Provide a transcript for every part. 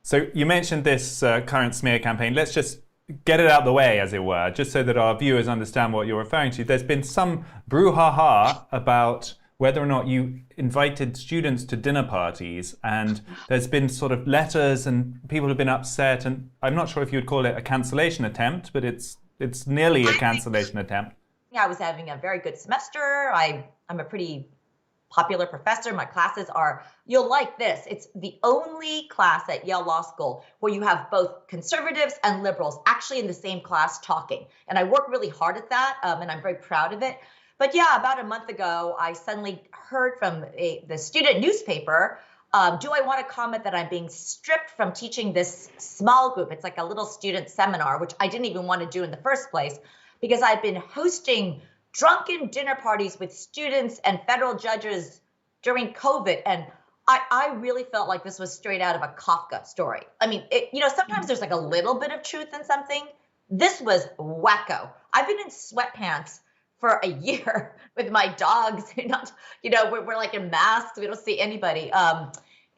So you mentioned this current smear campaign. Let's just get it out of the way, as it were, just so that our viewers understand what you're referring to. There's been some brouhaha about whether or not you invited students to dinner parties, and there's been sort of letters and people have been upset, and I'm not sure if you'd call it a cancellation attempt, but it's nearly a cancellation attempt. I was having a very good semester. I'm a pretty popular professor. My classes are, you'll like this. It's the only class at Yale Law School where you have both conservatives and liberals actually in the same class talking. And I work really hard at that, and I'm very proud of it. But yeah, about a month ago, I suddenly heard from the student newspaper, do I want to comment that I'm being stripped from teaching this small group? It's like a little student seminar, which I didn't even want to do in the first place, because I've been hosting drunken dinner parties with students and federal judges during COVID. And I really felt like this was straight out of a Kafka story. I mean, sometimes there's like a little bit of truth in something. This was wacko. I've been in sweatpants for a year with my dogs. We're like in masks. We don't see anybody.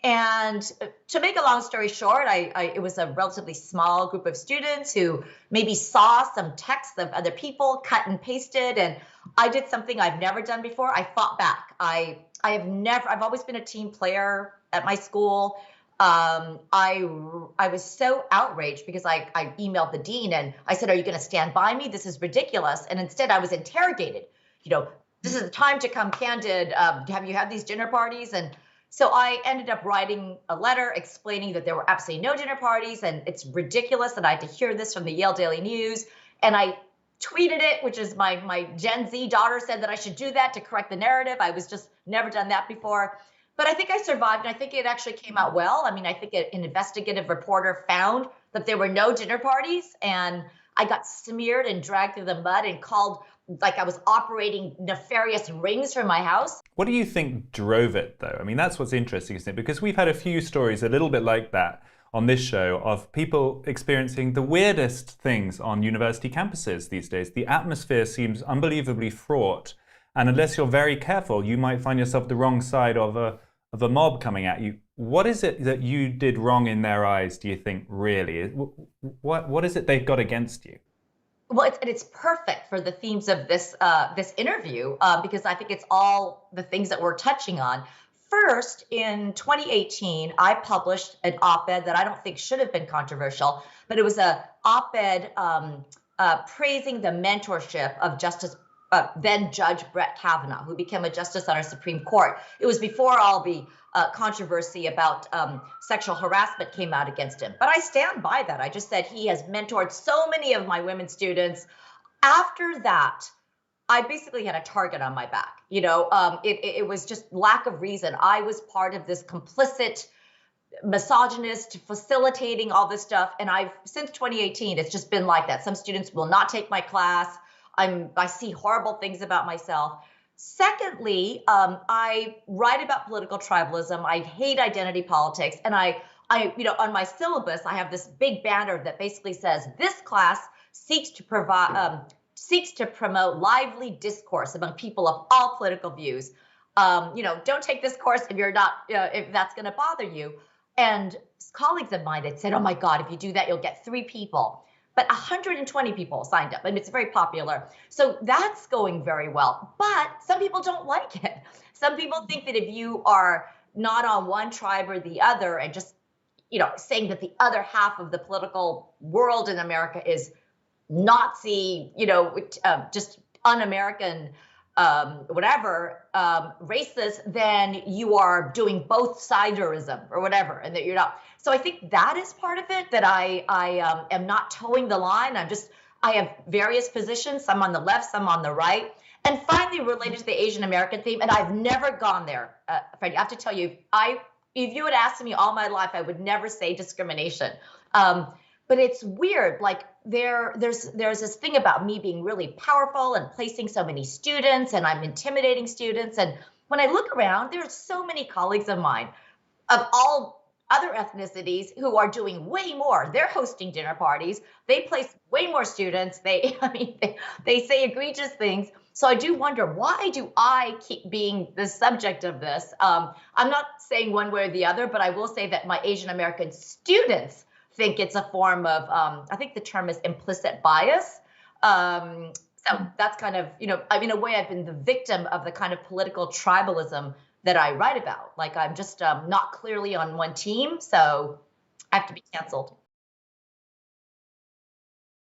And to make a long story short, it was a relatively small group of students who maybe saw some texts of other people cut and pasted, and I did something I've never done before. I fought back. I've always been a team player at my school. I was so outraged because I emailed the dean and I said, are you going to stand by me? This is ridiculous. And instead I was interrogated. This is the time to come candid. Have you had these dinner parties? And so I ended up writing a letter explaining that there were absolutely no dinner parties and it's ridiculous that I had to hear this from the Yale Daily News. And I tweeted it, which is my Gen Z daughter said that I should do that to correct the narrative. I was just never done that before. But I think I survived, and I think it actually came out well. I mean, I think an investigative reporter found that there were no dinner parties, and I got smeared and dragged through the mud and called like I was operating nefarious rings from my house. What do you think drove it, though? I mean, that's what's interesting, isn't it? Because we've had a few stories a little bit like that on this show of people experiencing the weirdest things on university campuses these days. The atmosphere seems unbelievably fraught, and unless you're very careful, you might find yourself the wrong side of a mob coming at you. What is it that you did wrong in their eyes, do you think, really? What is it they've got against you? Well, it's perfect for the themes of this interview because I think it's all the things that we're touching on. First, in 2018, I published an op-ed that I don't think should have been controversial, but it was an op-ed praising the mentorship of then Judge Brett Kavanaugh, who became a justice on our Supreme Court. It was before all the controversy about sexual harassment came out against him. But I stand by that. I just said he has mentored so many of my women students. After that, I basically had a target on my back. It was just lack of reason. I was part of this complicit misogynist facilitating all this stuff. And since 2018, it's just been like that. Some students will not take my class. I see horrible things about myself. Secondly, I write about political tribalism. I hate identity politics. And I on my syllabus, I have this big banner that basically says this class seeks to promote lively discourse among people of all political views. Don't take this course if you're not, if that's going to bother you. And colleagues of mine had said, oh my God, if you do that, you'll get 3 people. But 120 people signed up. I mean, it's very popular. So that's going very well. But some people don't like it. Some people think that if you are not on one tribe or the other and just, saying that the other half of the political world in America is Nazi, just un-American, racist, then you are doing both siderism or whatever, and that you're not. So I think that is part of it, that I am not towing the line. I have various positions, some on the left, some on the right. And finally, related to the Asian American theme, and I've never gone there, Freddie, I have to tell you, if you had asked me all my life, I would never say discrimination. But it's weird, like there's this thing about me being really powerful and placing so many students, and I'm intimidating students. And when I look around, there's so many colleagues of mine of all other ethnicities who are doing way more. They're hosting dinner parties. They place way more students. They say egregious things. So I do wonder, why do I keep being the subject of this? I'm not saying one way or the other, but I will say that my Asian American students think it's a form of, I think the term is implicit bias. So that's kind of, in a way, I've been the victim of the kind of political tribalism that I write about. Like, I'm just not clearly on one team, so I have to be canceled.